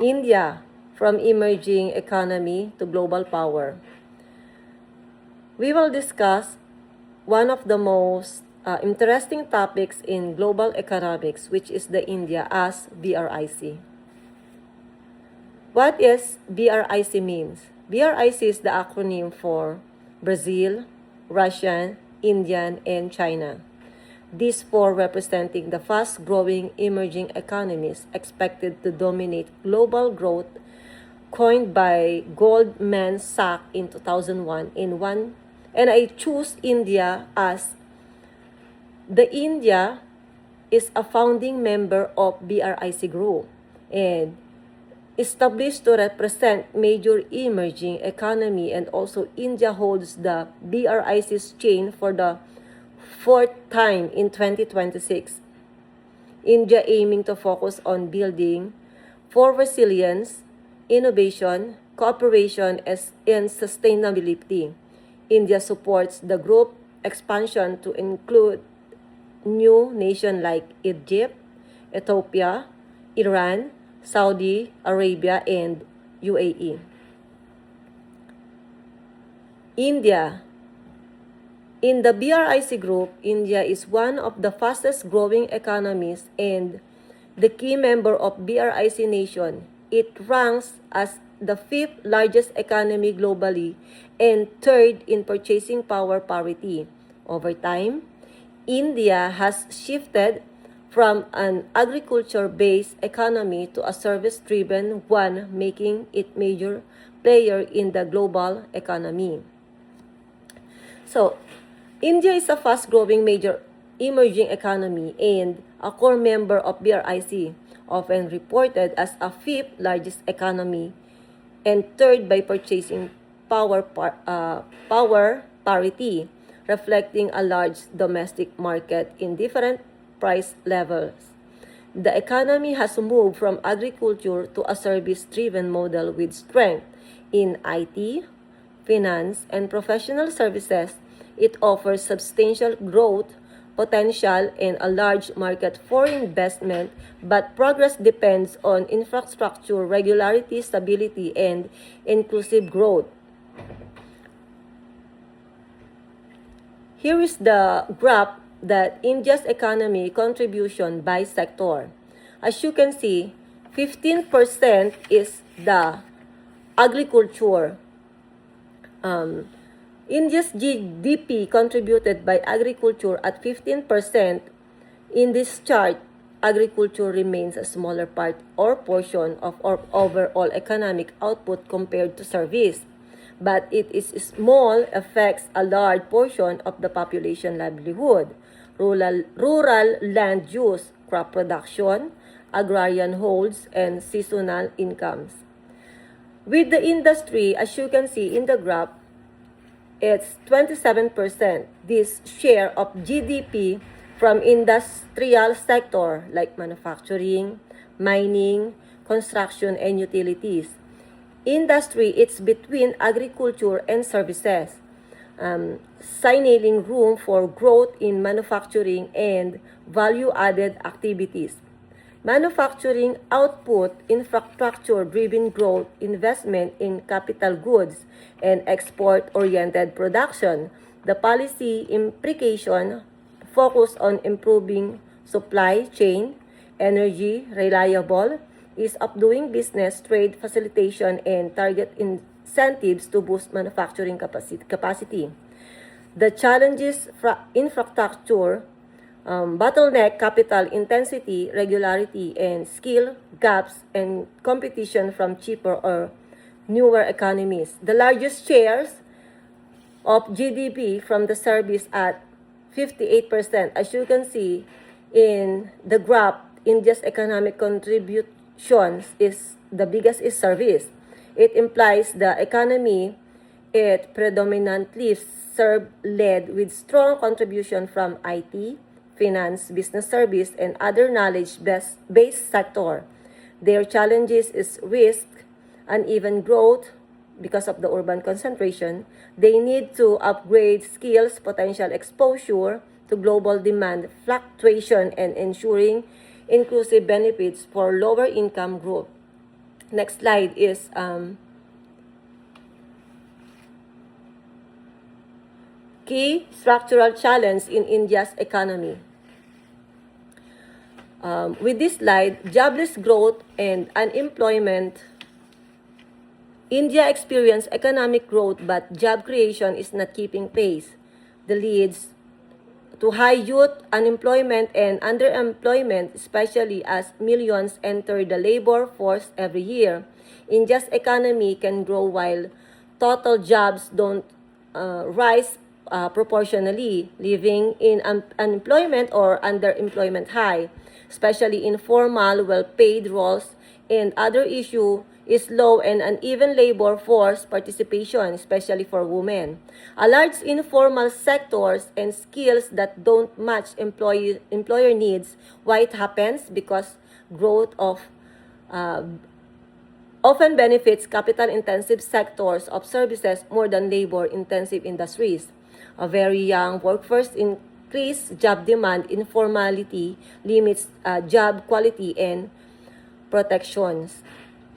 India from emerging economy to global power. We will discuss one of the most interesting topics in global economics, which is the India as BRIC. What is BRIC means? BRIC is the acronym for Brazil, Russian, Indian, and China. These four representing the fast-growing emerging economies expected to dominate global growth, coined by Goldman Sachs in 2001 and I choose India as the India is a founding member of BRIC group and established to represent major emerging economy, and also India holds the BRIC's chain for the fourth time in 2026. India aiming to focus on building for resilience, innovation, cooperation, and sustainability. India supports the group expansion to include new nations like Egypt, Ethiopia, Iran, Saudi Arabia, and UAE. India. In the BRIC group, India is one of the fastest growing economies and the key member of BRIC nation. It ranks as the fifth largest economy globally and third in purchasing power parity. Over time, India has shifted from an agriculture-based economy to a service-driven one, making it major player in the global economy. So, India is a fast-growing major emerging economy and a core member of BRIC, often reported as a fifth largest economy and third by purchasing power parity, reflecting a large domestic market in different price levels. The economy has moved from agriculture to a service-driven model with strength in IT, finance, and professional services. It offers substantial growth potential and a large market for investment, but progress depends on infrastructure, regularity, stability, and inclusive growth. Here is the graph that India's economy contribution by sector. As you can see, 15% is the agriculture. India's GDP contributed by agriculture at 15%. In this chart, agriculture remains a smaller part or portion of our overall economic output compared to service, but it is small affects a large portion of the population livelihood, rural land use, crop production, agrarian holds, and seasonal incomes. With the industry, as you can see in the graph, it's 27%. This share of GDP from industrial sector like manufacturing, mining, construction, and utilities. Industry, it's between agriculture and services, signaling room for growth in manufacturing and value-added activities. Manufacturing output, infrastructure-driven growth, investment in capital goods, and export-oriented production. The policy implication focus on improving supply chain, energy, reliable, ease of doing business, trade facilitation, and target incentives to boost manufacturing capacity. The challenges infrastructure, bottleneck, capital intensity, regularity, and skill gaps, and competition from cheaper or newer economies. The largest shares of GDP from the service at 58%. As you can see in the graph, India's economic contributions is the biggest is service. It implies the economy it predominantly led with strong contribution from IT, finance, business service, and other knowledge-based sector. Their challenges is risk, uneven growth because of the urban concentration. They need to upgrade skills, potential exposure to global demand fluctuation, and ensuring inclusive benefits for lower income group. Next slide is key structural challenge in India's economy. With this slide, jobless growth and unemployment. India experienced economic growth, but job creation is not keeping pace. This leads to high youth unemployment and underemployment, especially as millions enter the labor force every year. India's economy can grow while total jobs don't rise proportionally, leaving in unemployment or underemployment high, especially in formal, well-paid roles. And other issue is low and uneven labor force participation, especially for women. A large informal sectors and skills that don't match employer needs. Why it happens? Because growth of often benefits capital-intensive sectors of services more than labor-intensive industries. A very young workforce increase job demand, informality limits job quality and protections.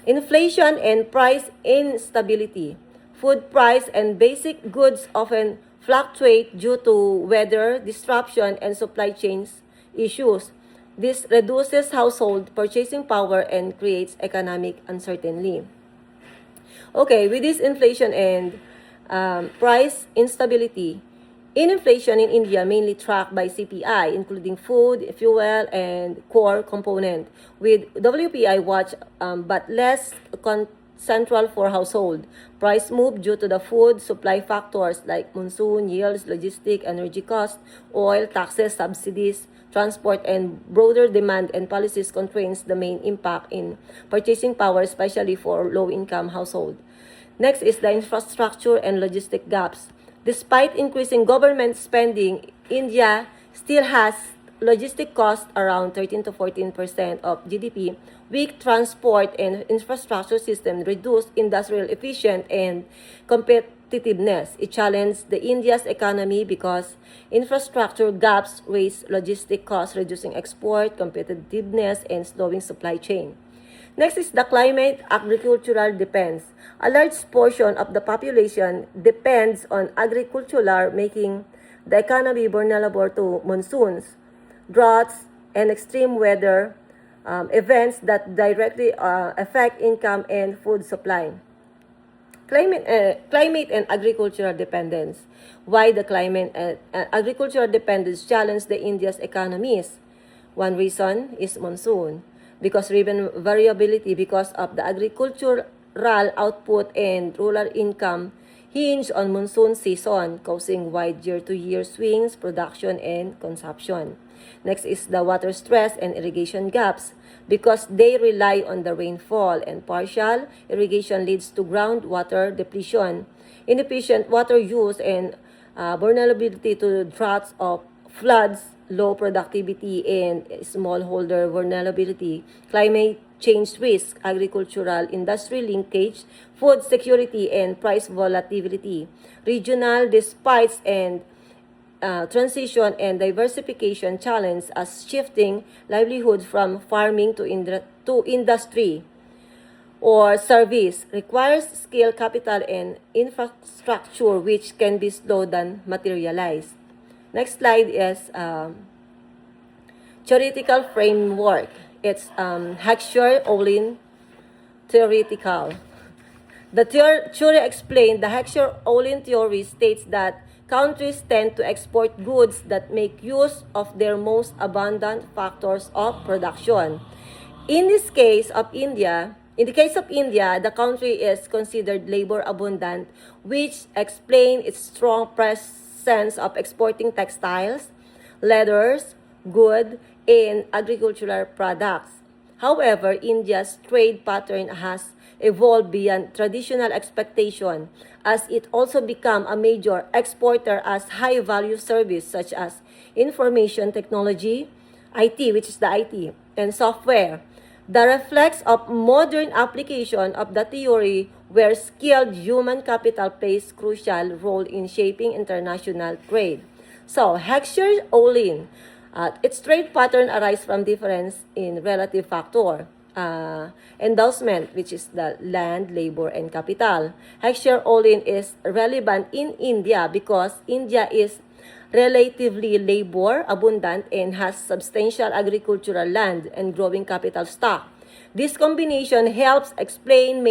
Inflation and price instability. Food price and basic goods often fluctuate due to weather disruption and supply chains issues. This reduces household purchasing power and creates economic uncertainty. Okay, with this inflation and price instability, inflation in India mainly tracked by CPI, including food, fuel, and core component, with WPI watch but less central for household. Price move due to the food supply factors like monsoon, yields, logistic, energy cost, oil, taxes, subsidies, transport, and broader demand and policies constraints the main impact in purchasing power, especially for low-income household. Next is the infrastructure and logistic gaps. Despite increasing government spending, India still has logistic costs around 13 to 14% of GDP. Weak transport and infrastructure system reduce industrial efficiency and competitiveness. It challenged the India's economy because infrastructure gaps raise logistic costs, reducing export competitiveness and slowing supply chain. Next is the climate agricultural depends. A large portion of the population depends on agriculture, making the economy vulnerable to monsoons, droughts, and extreme weather events that directly affect income and food supply. Climate and agricultural dependence. Why the climate and agricultural dependence challenge the India's economies? One reason is monsoon, because ribbon variability because of the agricultural output and rural income hinge on monsoon season, causing wide year-to-year swings, production, and consumption. Next is the water stress and irrigation gaps, because they rely on the rainfall, and partial irrigation leads to groundwater depletion, inefficient water use, and vulnerability to droughts of floods, low productivity, and smallholder vulnerability, climate change risk, agricultural industry linkage, food security, and price volatility, regional disputes, and transition and diversification challenge as shifting livelihoods from farming to industry or service requires skill, capital, and infrastructure which can be slow than materialized. Next slide is theoretical framework. It's Heckscher-Ohlin theoretical. The theory explained the Heckscher-Ohlin theory states that countries tend to export goods that make use of their most abundant factors of production. In the case of India, the country is considered labor abundant, which explains its strong presence of exporting textiles, leathers, wood, and agricultural products. However, India's trade pattern has evolved beyond traditional expectation as it also became a major exporter as high-value service such as information technology, IT, which is the IT, and software. The reflex of modern application of the theory where skilled human capital plays crucial role in shaping international trade. So, Heckscher-Ohlin, its trade pattern arises from difference in relative factor. endowment, which is the land, labor, and capital. Heckscher Olin is relevant in India because India is relatively labor abundant and has substantial agricultural land and growing capital stock. This combination helps explain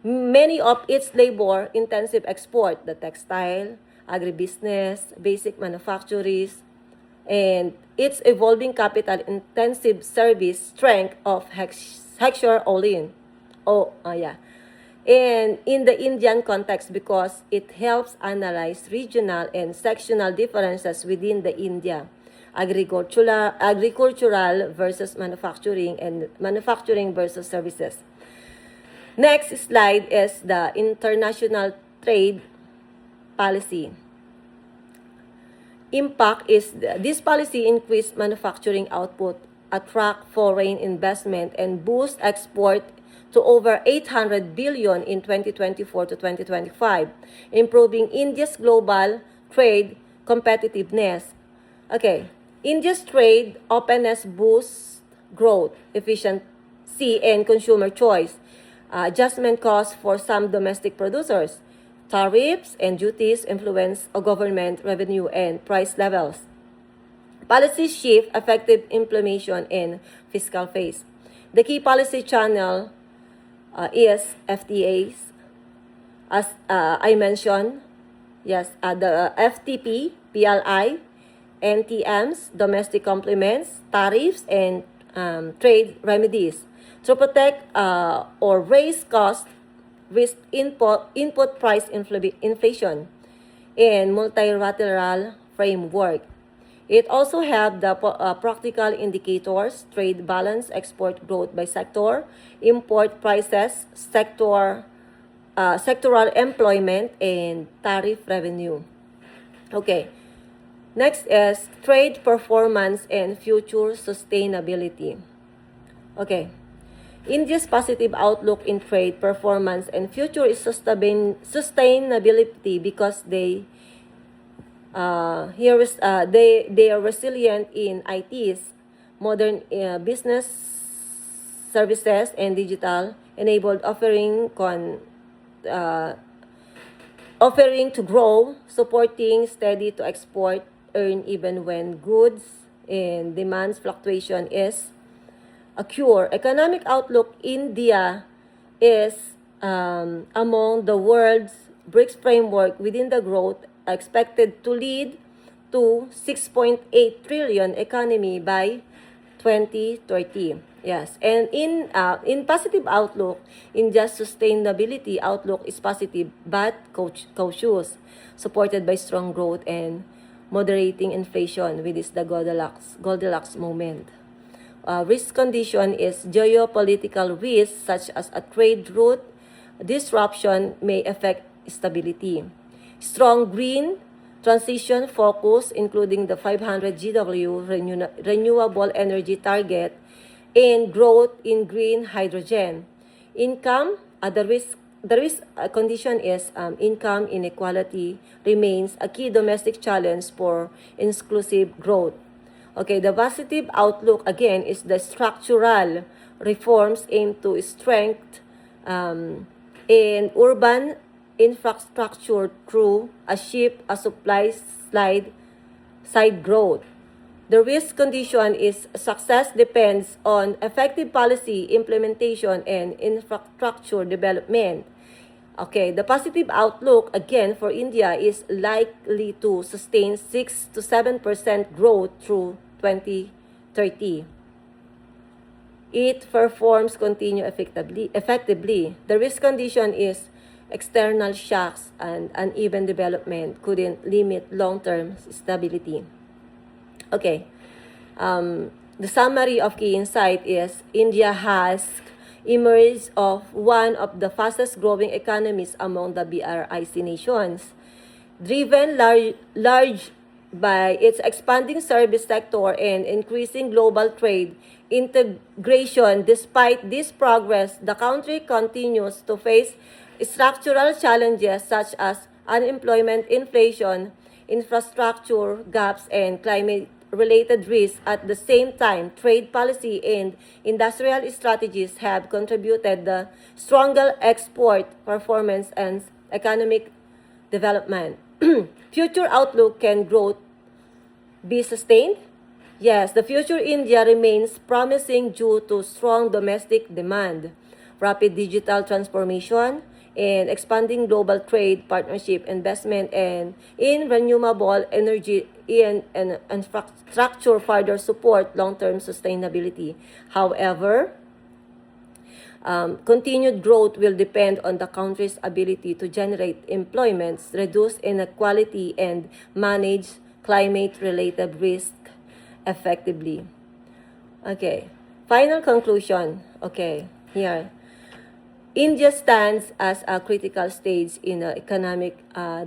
many of its labor-intensive export, the textile, agribusiness, basic manufacturers, and its evolving capital-intensive service strength of Heckscher Olin. And in the Indian context, because it helps analyze regional and sectional differences within the India, agricultural versus manufacturing, and manufacturing versus services. Next slide is the international trade policy. Impact is this policy increase manufacturing output, attract foreign investment, and boost export to over 800 billion in 2024 to 2025, improving India's global trade competitiveness. Okay, India's trade openness boosts growth, efficiency, and consumer choice. Adjustment costs for some domestic producers. Tariffs and duties influence government revenue and price levels. Policy shift affected implementation in fiscal phase. The key policy channel is FTAs. As I mentioned, yes, the FTP, PLI, NTMs, domestic complements, tariffs, and trade remedies to protect or raise costs, risk input price inflation, and multilateral framework. It also have the practical indicators, trade balance, export growth by sector, import prices, sectoral employment, and tariff revenue. Okay. Next is trade performance and future sustainability. Okay. India's positive outlook in trade performance and future is sustainability because they are resilient in ITs, modern business services, and digital enabled offering to grow, supporting steady to export, earn even when goods and demands fluctuation is occur. Economic outlook, India is among the world's BRICS framework within the growth expected to lead to 6.8 trillion economy by 2030. Yes, and in positive outlook, India's sustainability outlook is positive but cautious, supported by strong growth and moderating inflation, which is the Goldilocks moment. Risk condition is geopolitical risk such as a trade route disruption may affect stability. Strong green transition focus, including the 500 GW renewable energy target and growth in green hydrogen. Income, the risk condition is income inequality remains a key domestic challenge for inclusive growth. Okay, the positive outlook again is the structural reforms aim to strengthen in urban infrastructure through a supply side growth. The risk condition is success depends on effective policy implementation and infrastructure development. Okay, the positive outlook again for India is likely to sustain 6 to 7% growth through 2030. It performs continue effectively. The risk condition is external shocks and uneven development couldn't limit long-term stability. Okay, the summary of key insight is India has emerged of one of the fastest growing economies among the BRIC nations, driven large by its expanding service sector and increasing global trade integration. Despite this progress, the country continues to face structural challenges such as unemployment, inflation, infrastructure gaps, and climate related risks. At the same time, trade policy and industrial strategies have contributed the stronger export performance and economic development. Future outlook, can growth be sustained? Yes, the future India remains promising due to strong domestic demand, rapid digital transformation, and expanding global trade partnership, investment, and in renewable energy and infrastructure further support long-term sustainability. However, continued growth will depend on the country's ability to generate employment, reduce inequality, and manage climate-related risk effectively. Okay, final conclusion. Okay, here. India stands as a critical stage in economic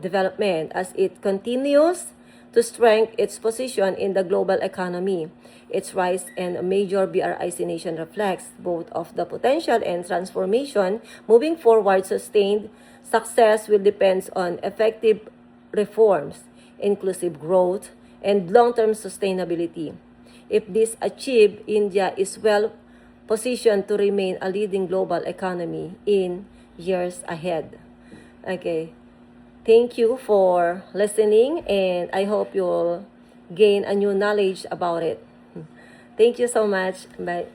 development as it continues to strengthen its position in the global economy. Its rise and a major BRIC nation reflects both of the potential and transformation. Moving forward, sustained success will depend on effective reforms, inclusive growth, and long-term sustainability. If this achieved, India is well positioned to remain a leading global economy in years ahead. Okay. Thank you for listening, and I hope you'll gain a new knowledge about it. Thank you so much. Bye.